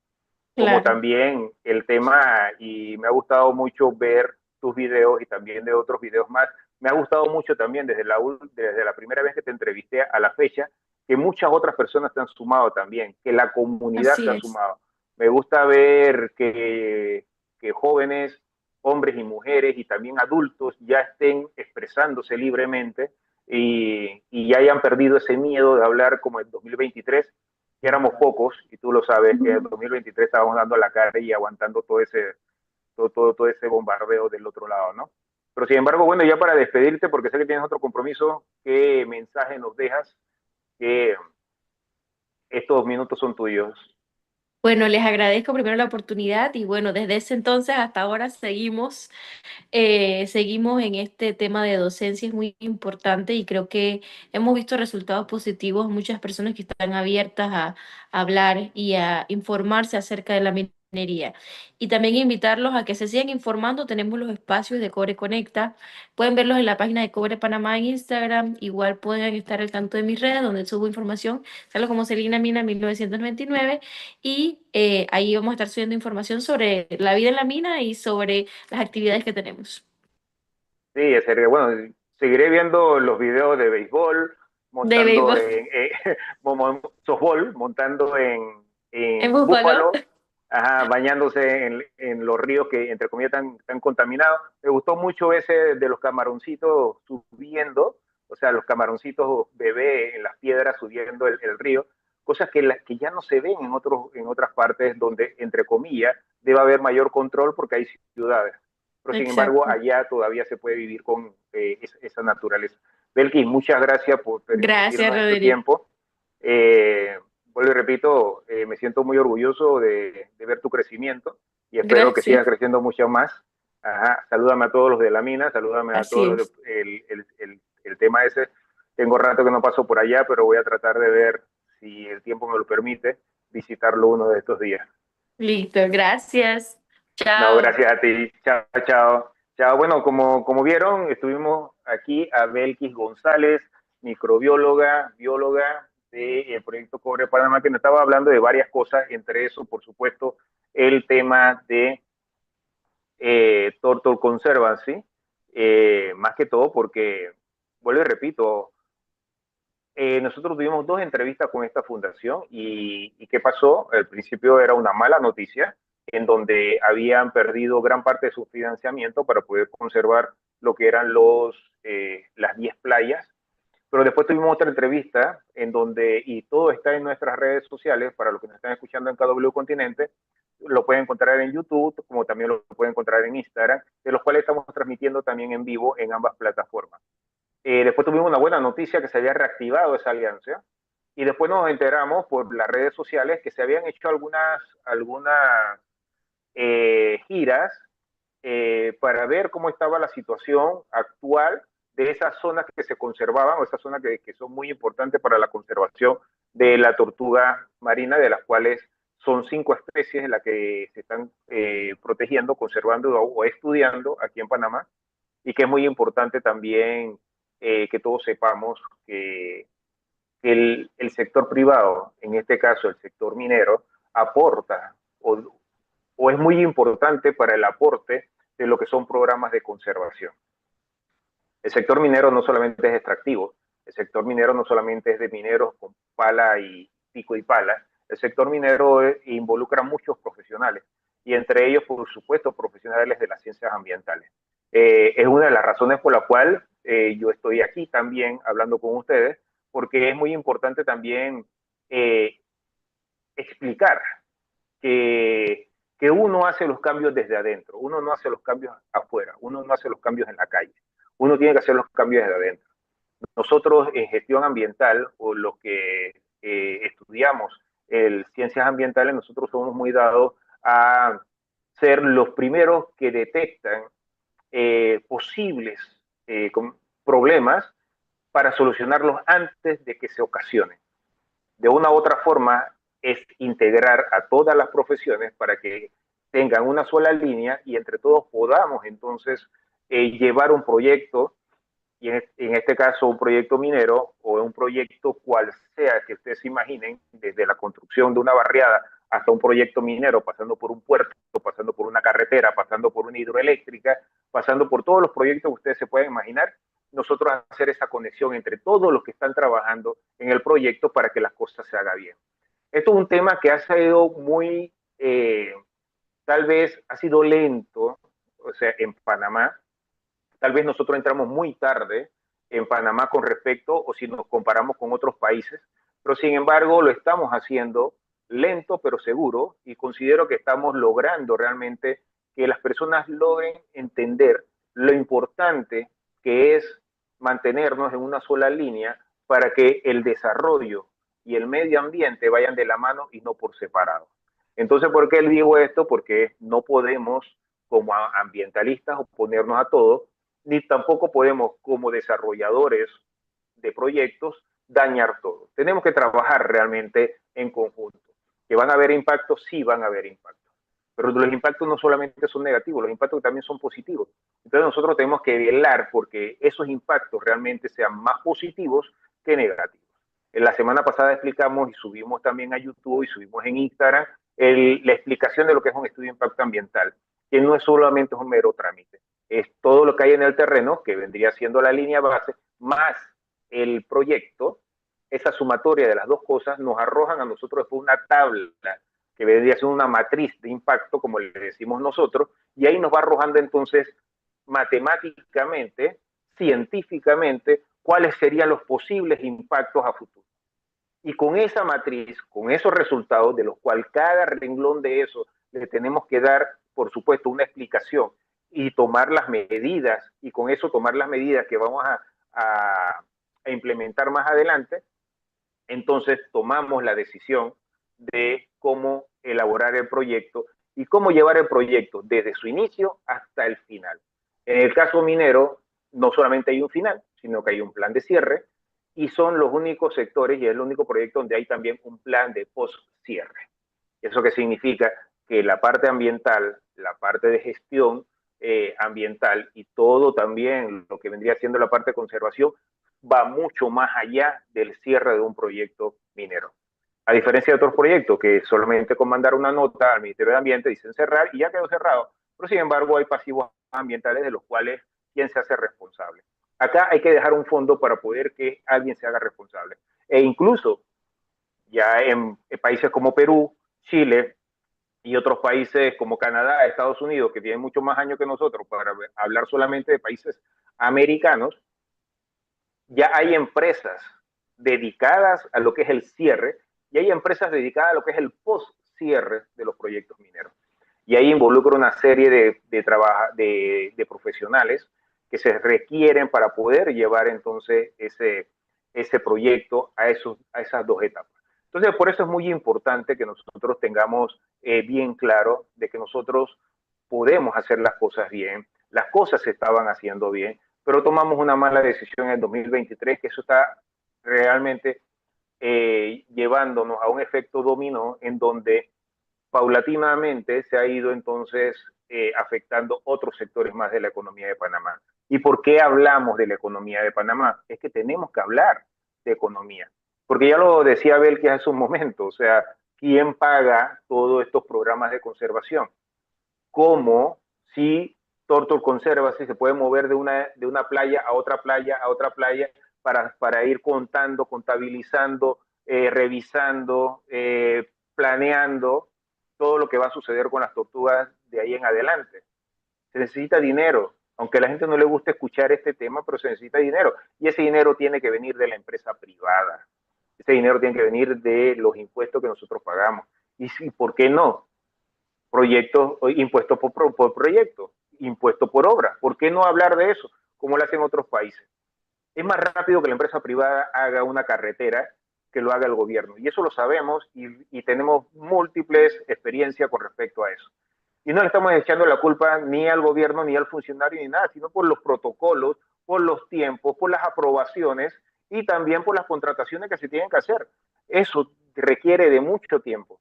S1: como
S2: Claro.
S1: también el tema, y me ha gustado mucho ver tus videos y también de otros videos más, me ha gustado mucho también desde la primera vez que te entrevisté a la fecha, que muchas otras personas te han sumado también, que la comunidad
S2: Así
S1: se ha
S2: es.
S1: sumado. Me gusta ver que jóvenes, hombres y mujeres y también adultos ya estén expresándose libremente y ya hayan perdido ese miedo de hablar como en 2023 que éramos pocos, y tú lo sabes, que en
S2: Ujú.
S1: 2023 estábamos dando la cara y aguantando todo ese bombardeo del otro lado, ¿no? Pero sin embargo, bueno, ya para despedirte, porque sé que tienes otro compromiso, ¿qué mensaje nos dejas? Que estos minutos son tuyos.
S2: Bueno, les agradezco primero la oportunidad y bueno, desde ese entonces hasta ahora seguimos en este tema de docencia, es muy importante y creo que hemos visto resultados positivos, muchas personas que están abiertas a hablar y a informarse acerca de la minería. Y también invitarlos a que se sigan informando, tenemos los espacios de Cobre Conecta, pueden verlos en la página de Cobre Panamá en Instagram, igual pueden estar al tanto de mis redes donde subo información, salgo como Celina Mina 1999 y ahí vamos a estar subiendo información sobre la vida en la mina y sobre las actividades que tenemos.
S1: Sí, es serio. Bueno, seguiré viendo los videos de béisbol,
S2: De
S1: montando
S2: béisbol
S1: softball, montando
S2: en
S1: en
S2: Búfalo.
S1: búfalo, ajá, bañándose en los ríos que, entre comillas, tan contaminados. Me gustó mucho ese de los camaroncitos subiendo, o sea, los camaroncitos bebé en las piedras subiendo el río, cosas que ya no se ven en otras partes donde, entre comillas, debe haber mayor control porque hay ciudades. Pero sin embargo,
S2: Exacto.
S1: allá todavía se puede vivir con esa naturaleza. Belkis, muchas gracias por
S2: Gracias,
S1: permitirnos este
S2: Roderick.
S1: tiempo. Vuelvo y repito, me siento muy orgulloso de ver tu crecimiento y espero que sigas
S2: Gracias.
S1: creciendo mucho más. Ajá, salúdame a todos los de la mina, salúdame a
S2: Así
S1: todos los
S2: es.
S1: el tema ese. Tengo rato que no paso por allá, pero voy a tratar de ver si el tiempo me lo permite visitarlo uno de estos días.
S2: Listo, gracias.
S1: No,
S2: Chao.
S1: gracias a ti. Chao, chao. Chao. Bueno, como vieron, estuvimos aquí a Belkis González, microbióloga, bióloga del Proyecto Cobre Panamá, que nos estaba hablando de varias cosas, entre eso, por supuesto, el tema de Turtle Conservancy, más que todo porque, vuelvo y repito, nosotros tuvimos dos entrevistas con esta fundación y ¿qué pasó? Al principio era una mala noticia en donde habían perdido gran parte de su financiamiento para poder conservar lo que eran las 10 playas, pero después tuvimos otra entrevista en donde, y todo está en nuestras redes sociales, para los que nos están escuchando en KW Continente, lo pueden encontrar en YouTube, como también lo pueden encontrar en Instagram, de los cuales estamos transmitiendo también en vivo en ambas plataformas. Después tuvimos una buena noticia que se había reactivado esa alianza y después nos enteramos por las redes sociales que se habían hecho algunas giras para ver cómo estaba la situación actual de esas zonas que se conservaban o esas zonas que son muy importantes para la conservación de la tortuga marina, de las cuales son 5 especies las que se están protegiendo, conservando o estudiando aquí en Panamá, y que es muy importante también que todos sepamos que el sector privado, en este caso el sector minero, aporta o es muy importante para el aporte de lo que son programas de conservación. El sector minero no solamente es extractivo, el sector minero no solamente es de mineros con pala y pico y pala, el sector minero involucra a muchos profesionales y entre ellos, por supuesto, profesionales de las ciencias ambientales. Es una de las razones por la cual yo estoy aquí también hablando con ustedes, porque es muy importante también eh, explicar que uno hace los cambios desde adentro, uno no hace los cambios afuera, uno no hace los cambios en la calle, uno tiene que hacer los cambios desde adentro. Nosotros en gestión ambiental o lo que estudiamos ciencias ambientales, nosotros somos muy dados a ser los primeros que detectan posibles problemas para solucionarlos antes de que se ocasionen. De una u otra forma, es integrar a todas las profesiones para que tengan una sola línea y entre todos podamos entonces llevar un proyecto, y en este caso un proyecto minero o un proyecto cual sea que ustedes se imaginen, desde la construcción de una barriada hasta un proyecto minero, pasando por un puerto, pasando por una carretera, pasando por una hidroeléctrica, pasando por todos los proyectos que ustedes se pueden imaginar, nosotros hacer esa conexión entre todos los que están trabajando en el proyecto para que las cosas se hagan bien. Esto es un tema que ha sido muy, tal vez ha sido lento, o sea, en Panamá. Tal vez nosotros entramos muy tarde en Panamá con respecto, o si nos comparamos con otros países, pero sin embargo lo estamos haciendo lento pero seguro y considero que estamos logrando realmente que las personas logren entender lo importante que es mantenernos en una sola línea para que el desarrollo y el medio ambiente vayan de la mano y no por separado. Entonces, ¿por qué digo esto? Porque no podemos, como ambientalistas, oponernos a todo, ni tampoco podemos, como desarrolladores de proyectos, dañar todo. Tenemos que trabajar realmente en conjunto. ¿Que van a haber impactos? Sí, van a haber impactos. Pero los impactos no solamente son negativos, los impactos también son positivos. Entonces nosotros tenemos que velar porque esos impactos realmente sean más positivos que negativos. En la semana pasada explicamos y subimos también a YouTube y subimos en Instagram la explicación de lo que es un estudio de impacto ambiental, que no es solamente un mero trámite, es todo lo que hay en el terreno, que vendría siendo la línea base, más el proyecto. Esa sumatoria de las dos cosas nos arrojan a nosotros después una tabla que vendría siendo una matriz de impacto, como le decimos nosotros, y ahí nos va arrojando entonces matemáticamente, científicamente, cuáles serían los posibles impactos a futuro. Y con esa matriz, con esos resultados, de los cuales cada renglón de eso le tenemos que dar, por supuesto, una explicación y tomar las medidas, y con eso tomar las medidas que vamos a implementar más adelante, entonces tomamos la decisión de cómo elaborar el proyecto y cómo llevar el proyecto desde su inicio hasta el final. En el caso minero, no solamente hay un final, sino que hay un plan de cierre y son los únicos sectores y es el único proyecto donde hay también un plan de post-cierre. ¿Eso qué significa? que la parte ambiental, la parte de gestión ambiental y todo también lo que vendría siendo la parte de conservación va mucho más allá del cierre de un proyecto minero. A diferencia de otros proyectos que solamente con mandar una nota al Ministerio de Ambiente dicen cerrar y ya quedó cerrado, pero sin embargo hay pasivos ambientales de los cuales quién se hace responsable. Acá hay que dejar un fondo para poder que alguien se haga responsable. E incluso ya en países como Perú, Chile y otros países como Canadá, Estados Unidos, que tienen mucho más años que nosotros, para hablar solamente de países americanos, ya hay empresas dedicadas a lo que es el cierre y hay empresas dedicadas a lo que es el post-cierre de los proyectos mineros. Y ahí involucra una serie de profesionales que se requieren para poder llevar entonces ese proyecto a esas dos etapas. Entonces, por eso es muy importante que nosotros tengamos bien claro de que nosotros podemos hacer las cosas bien, las cosas se estaban haciendo bien, pero tomamos una mala decisión en el 2023, que eso está realmente llevándonos a un efecto dominó en donde paulatinamente se ha ido entonces afectando otros sectores más de la economía de Panamá. ¿Y por qué hablamos de la economía de Panamá? Es que tenemos que hablar de economía, porque ya lo decía Belkis hace un momento, o sea, ¿quién paga todos estos programas de conservación? ¿Cómo si Tortul Conserva si se puede mover de una playa a otra playa a otra playa para ir contando, contabilizando, revisando, planeando todo lo que va a suceder con las tortugas de ahí en adelante? Se necesita dinero, aunque a la gente no le guste escuchar este tema, pero se necesita dinero. Y ese dinero tiene que venir de la empresa privada. Ese dinero tiene que venir de los impuestos que nosotros pagamos. Y ¿por qué no? Proyectos, impuestos por proyecto, impuestos por obra. ¿Por qué no hablar de eso? Como lo hacen otros países. Es más rápido que la empresa privada haga una carretera que lo haga el gobierno. Y eso lo sabemos y tenemos múltiples experiencias con respecto a eso. Y no le estamos echando la culpa ni al gobierno, ni al funcionario, ni nada, sino por los protocolos, por los tiempos, por las aprobaciones y también por las contrataciones que se tienen que hacer. Eso requiere de mucho tiempo.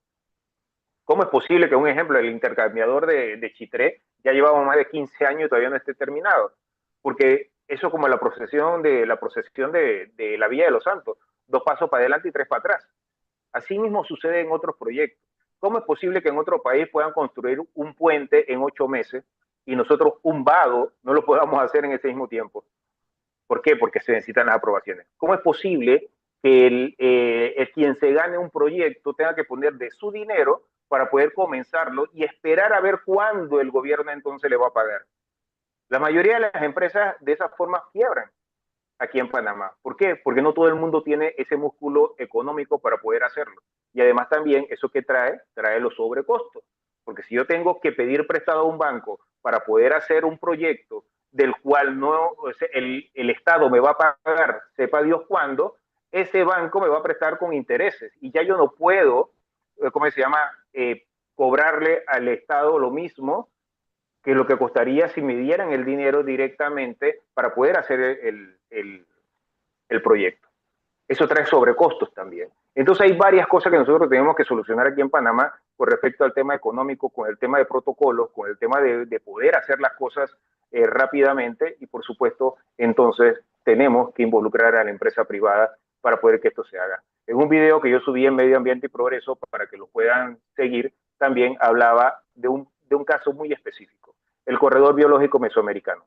S1: ¿Cómo es posible que, un ejemplo, el intercambiador de Chitré ya llevaba más de 15 años y todavía no esté terminado? Porque eso como la procesión de la Villa de los Santos, 2 pasos para adelante y 3 para atrás. Así mismo sucede en otros proyectos. ¿Cómo es posible que en otro país puedan construir un puente en 8 meses y nosotros un vado no lo podamos hacer en ese mismo tiempo? ¿Por qué? Porque se necesitan las aprobaciones. ¿Cómo es posible que quien se gane un proyecto tenga que poner de su dinero para poder comenzarlo y esperar a ver cuándo el gobierno entonces le va a pagar? La mayoría de las empresas de esa forma quiebran aquí en Panamá. ¿Por qué? Porque no todo el mundo tiene ese músculo económico para poder hacerlo. Y además también eso que trae los sobrecostos. Porque si yo tengo que pedir prestado a un banco para poder hacer un proyecto del cual no el Estado me va a pagar, sepa Dios cuándo, ese banco me va a prestar con intereses. Y ya yo no puedo, ¿cómo se llama? Cobrarle al Estado lo mismo que lo que costaría si me dieran el dinero directamente para poder hacer el proyecto. Eso trae sobrecostos también. Entonces hay varias cosas que nosotros tenemos que solucionar aquí en Panamá con respecto al tema económico, con el tema de protocolos, con el tema de poder hacer las cosas rápidamente y por supuesto entonces tenemos que involucrar a la empresa privada para poder que esto se haga. En un video que yo subí en Medio Ambiente y Progreso para que lo puedan seguir, también hablaba de un caso muy específico, el corredor biológico mesoamericano.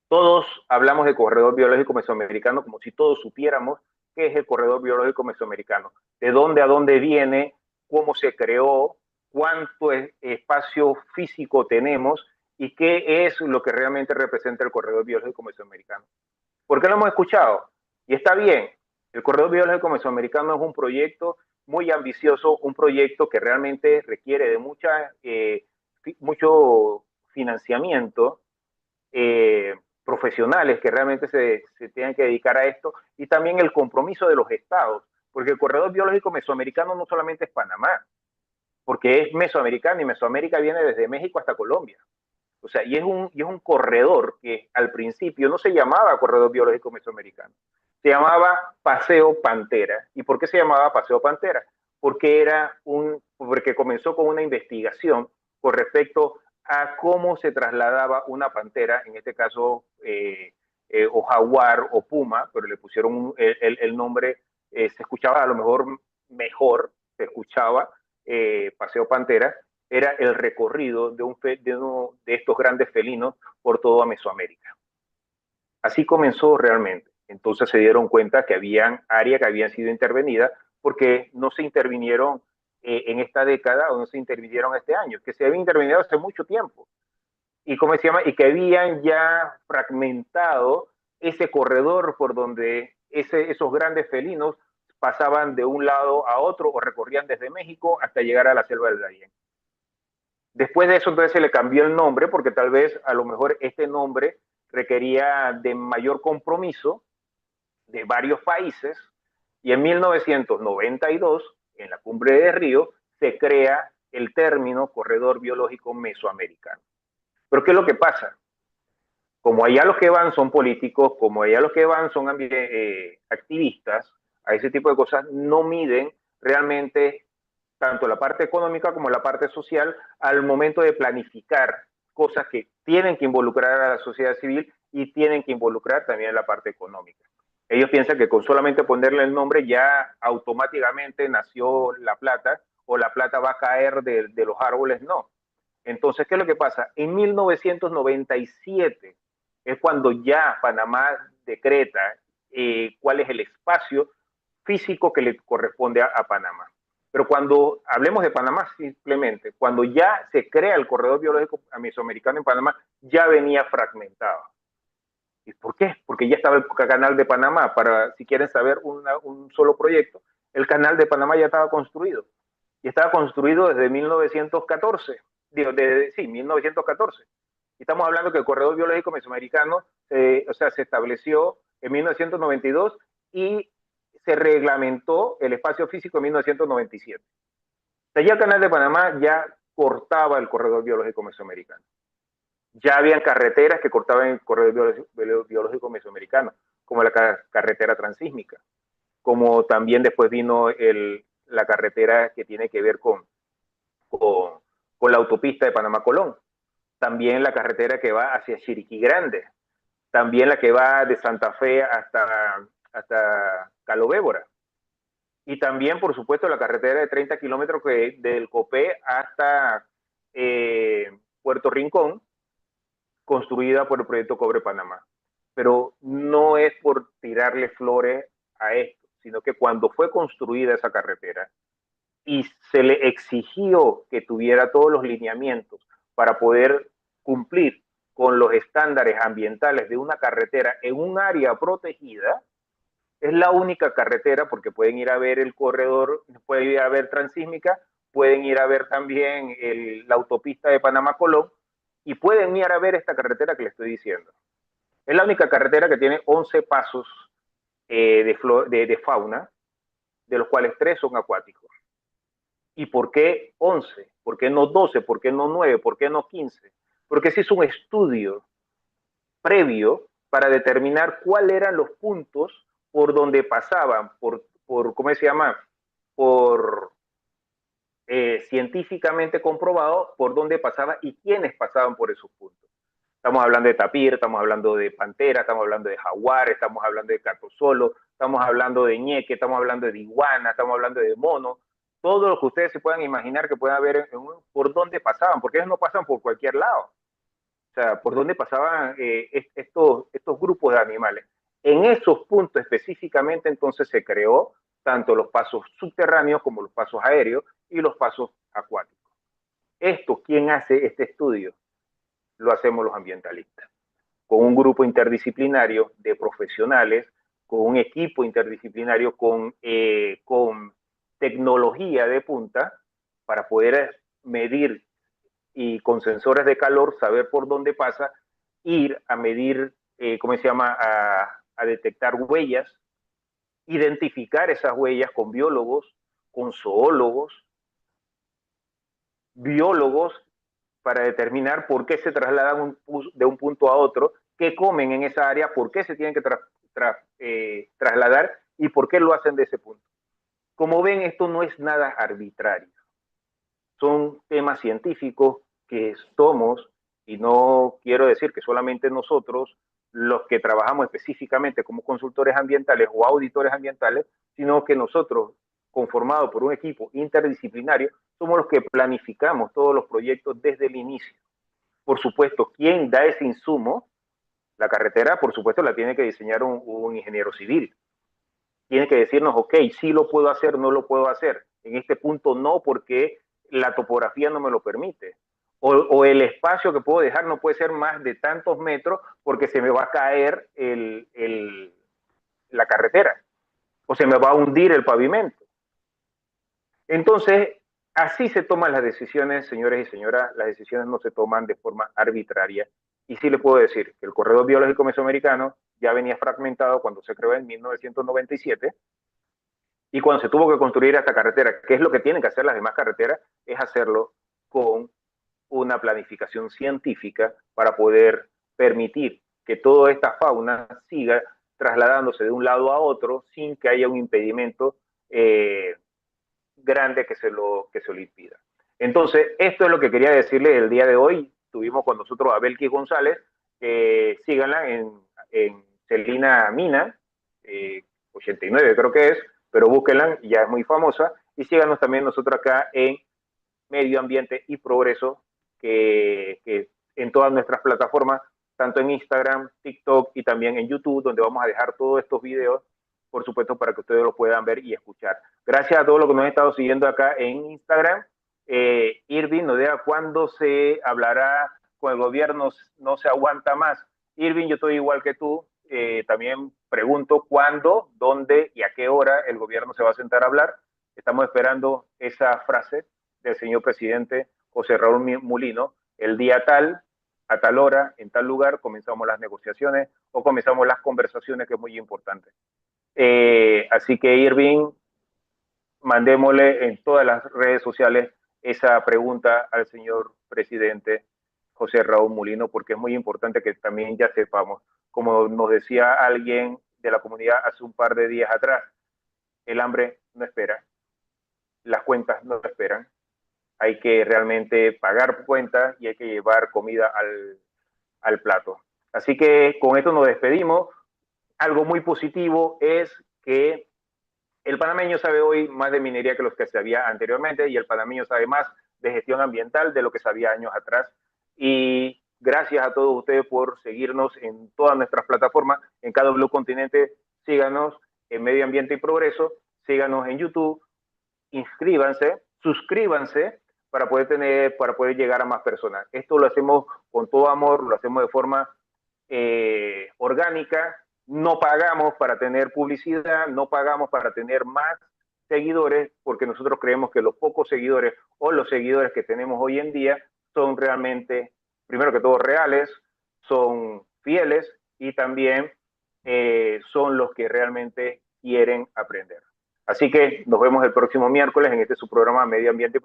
S1: Todos hablamos de corredor biológico mesoamericano como si todos supiéramos qué es el corredor biológico mesoamericano, de dónde a dónde viene, cómo se creó, cuánto espacio físico tenemos y qué es lo que realmente representa el corredor biológico mesoamericano. ¿Por qué lo hemos escuchado? Y está bien, el corredor biológico mesoamericano es un proyecto muy ambicioso, un proyecto que realmente requiere de mucho financiamiento, profesionales que realmente se tengan que dedicar a esto y también el compromiso de los estados, porque el corredor biológico mesoamericano no solamente es Panamá, porque es mesoamericano y Mesoamérica viene desde México hasta Colombia. O sea, y es un corredor que al principio no se llamaba corredor biológico mesoamericano, se llamaba Paseo Pantera. ¿Y por qué se llamaba Paseo Pantera? porque comenzó con una investigación con respecto a cómo se trasladaba una pantera, en este caso, o jaguar o puma, pero le pusieron el nombre, se escuchaba a lo mejor se escuchaba paseo pantera, era el recorrido de uno de estos grandes felinos por toda Mesoamérica. Así comenzó realmente. Entonces se dieron cuenta que habían áreas que habían sido intervenidas porque no se intervinieron en esta década o no se intervinieron este año, que se habían intervenido hace mucho tiempo. Y, ¿cómo se llama? Y que habían ya fragmentado ese corredor por donde esos grandes felinos pasaban de un lado a otro o recorrían desde México hasta llegar a la selva del Darién. Después de eso, entonces se le cambió el nombre porque tal vez a lo mejor este nombre requería de mayor compromiso de varios países y en 1992, en la cumbre de Río, se crea el término corredor biológico mesoamericano. Pero ¿qué es lo que pasa? Como allá los que van son políticos, como allá los que van son activistas, a ese tipo de cosas no miden realmente tanto la parte económica como la parte social al momento de planificar cosas que tienen que involucrar a la sociedad civil y tienen que involucrar también la parte económica. Ellos piensan que con solamente ponerle el nombre ya automáticamente nació la plata o la plata va a caer de los árboles, no. Entonces, ¿qué es lo que pasa? En 1997 es cuando ya Panamá decreta cuál es el espacio físico que le corresponde a Panamá. Pero cuando hablemos de Panamá, simplemente, cuando ya se crea el corredor biológico mesoamericano en Panamá, ya venía fragmentado. ¿Y por qué? Porque ya estaba el canal de Panamá. Para, si quieren saber un solo proyecto, el canal de Panamá ya estaba construido. Y estaba construido desde 1914. Sí, 1914. Y estamos hablando que el corredor biológico mesoamericano se estableció en 1992 y se reglamentó el espacio físico en 1997. O sea, ya el canal de Panamá ya cortaba el corredor biológico mesoamericano. Ya habían carreteras que cortaban el corredor biológico mesoamericano, como la carretera transísmica, como también después vino la carretera que tiene que ver con la autopista de Panamá-Colón, también la carretera que va hacia Chiriquí Grande, también la que va de Santa Fe hasta Calobébora, y también, por supuesto, la carretera de 30 kilómetros del Copé hasta Puerto Rincón, construida por el proyecto Cobre Panamá. Pero no es por tirarle flores a esto, sino que cuando fue construida esa carretera y se le exigió que tuviera todos los lineamientos para poder cumplir con los estándares ambientales de una carretera en un área protegida, es la única carretera, porque pueden ir a ver el corredor, pueden ir a ver Transísmica, pueden ir a ver también la autopista de Panamá-Colón y pueden ir a ver esta carretera que les estoy diciendo. Es la única carretera que tiene 11 pasos de fauna, de los cuales 3 son acuáticos. ¿Y por qué 11? ¿Por qué no 12? ¿Por qué no 9? ¿Por qué no 15? Porque se hizo un estudio previo para determinar cuáles eran los puntos por donde pasaban, ¿cómo se llama? Por científicamente comprobado por dónde pasaba y quiénes pasaban por esos puntos. Estamos hablando de tapir, estamos hablando de pantera, estamos hablando de jaguar, estamos hablando de catosolo, estamos hablando de ñeque, estamos hablando de iguana, estamos hablando de mono, todo lo que ustedes se puedan imaginar que pueda haber por dónde pasaban, porque ellos no pasan por cualquier lado. O sea, por dónde pasaban estos grupos de animales. En esos puntos específicamente entonces se creó tanto los pasos subterráneos como los pasos aéreos y los pasos acuáticos. Esto, ¿quién hace este estudio? Lo hacemos los ambientalistas, con un grupo interdisciplinario de profesionales, con un equipo interdisciplinario con tecnología de punta para poder medir y con sensores de calor saber por dónde pasa, ir a medir, ¿cómo se llama?, a detectar huellas, identificar esas huellas con biólogos, con zoólogos, biólogos, para determinar por qué se trasladan de un punto a otro, qué comen en esa área, por qué se tienen que trasladar y por qué lo hacen de ese punto. Como ven, esto no es nada arbitrario. Son temas científicos que somos, y no quiero decir que solamente nosotros, los que trabajamos específicamente como consultores ambientales o auditores ambientales, sino que nosotros, conformados por un equipo interdisciplinario, somos los que planificamos todos los proyectos desde el inicio. Por supuesto, ¿quién da ese insumo? La carretera, por supuesto, la tiene que diseñar un ingeniero civil. Tiene que decirnos, ok, sí lo puedo hacer, no lo puedo hacer. En este punto no, porque la topografía no me lo permite. O el espacio que puedo dejar no puede ser más de tantos metros porque se me va a caer la carretera o se me va a hundir el pavimento. Entonces, así se toman las decisiones, señores y señoras. Las decisiones no se toman de forma arbitraria. Y sí le puedo decir que el corredor biológico mesoamericano ya venía fragmentado cuando se creó en 1997. Y cuando se tuvo que construir esta carretera, que es lo que tienen que hacer las demás carreteras, es hacerlo con una planificación científica para poder permitir que toda esta fauna siga trasladándose de un lado a otro sin que haya un impedimento grande que se lo impida. Entonces, esto es lo que quería decirle el día de hoy. Tuvimos con nosotros a Belkis González. Síganla en Celina Mina, 89 creo que es, pero búsquenla, ya es muy famosa. Y síganos también nosotros acá en Medio Ambiente y Progreso, que en todas nuestras plataformas, tanto en Instagram, TikTok y también en YouTube, donde vamos a dejar todos estos videos, por supuesto, para que ustedes lo puedan ver y escuchar. Gracias a todos los que nos han estado siguiendo acá en Instagram. Irving nos diga cuándo se hablará con el gobierno, no se aguanta más. Irving, yo estoy igual que tú. También pregunto cuándo, dónde y a qué hora el gobierno se va a sentar a hablar. Estamos esperando esa frase del señor presidente José Raúl Mulino. El día tal, a tal hora, en tal lugar, comenzamos las negociaciones o comenzamos las conversaciones, que es muy importante. Así que Irving, mandémosle en todas las redes sociales esa pregunta al señor presidente José Raúl Mulino, porque es muy importante que también ya sepamos, como nos decía alguien de la comunidad hace un par de días atrás, el hambre no espera, las cuentas no esperan, hay que realmente pagar cuentas y hay que llevar comida al plato. Así que con esto nos despedimos. Algo muy positivo es que el panameño sabe hoy más de minería que los que sabía anteriormente y el panameño sabe más de gestión ambiental de lo que sabía años atrás. Y gracias a todos ustedes por seguirnos en todas nuestras plataformas, en KW Continente. Síganos en Medio Ambiente y Progreso, síganos en YouTube, inscríbanse, suscríbanse para poder llegar a más personas. Esto lo hacemos con todo amor, lo hacemos de forma orgánica, no pagamos para tener publicidad, no pagamos para tener más seguidores, porque nosotros creemos que los pocos seguidores o los seguidores que tenemos hoy en día son realmente, primero que todo, reales, son fieles y también son los que realmente quieren aprender. Así que nos vemos el próximo miércoles en este su programa Medio Ambiente y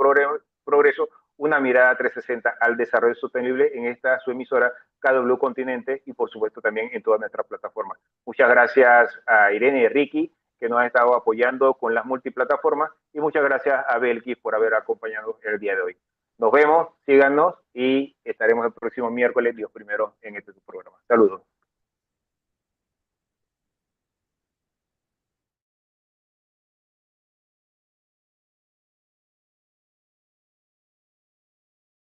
S1: Progreso, una mirada 360 al desarrollo sostenible en esta su emisora KW Continente y por supuesto también en todas nuestras plataformas. Muchas gracias a Irene y Ricky que nos han estado apoyando con las multiplataformas y muchas gracias a Belkis por haber acompañado el día de hoy. Nos vemos, síganos y estaremos el próximo miércoles, Dios primero, en este su programa. Saludos.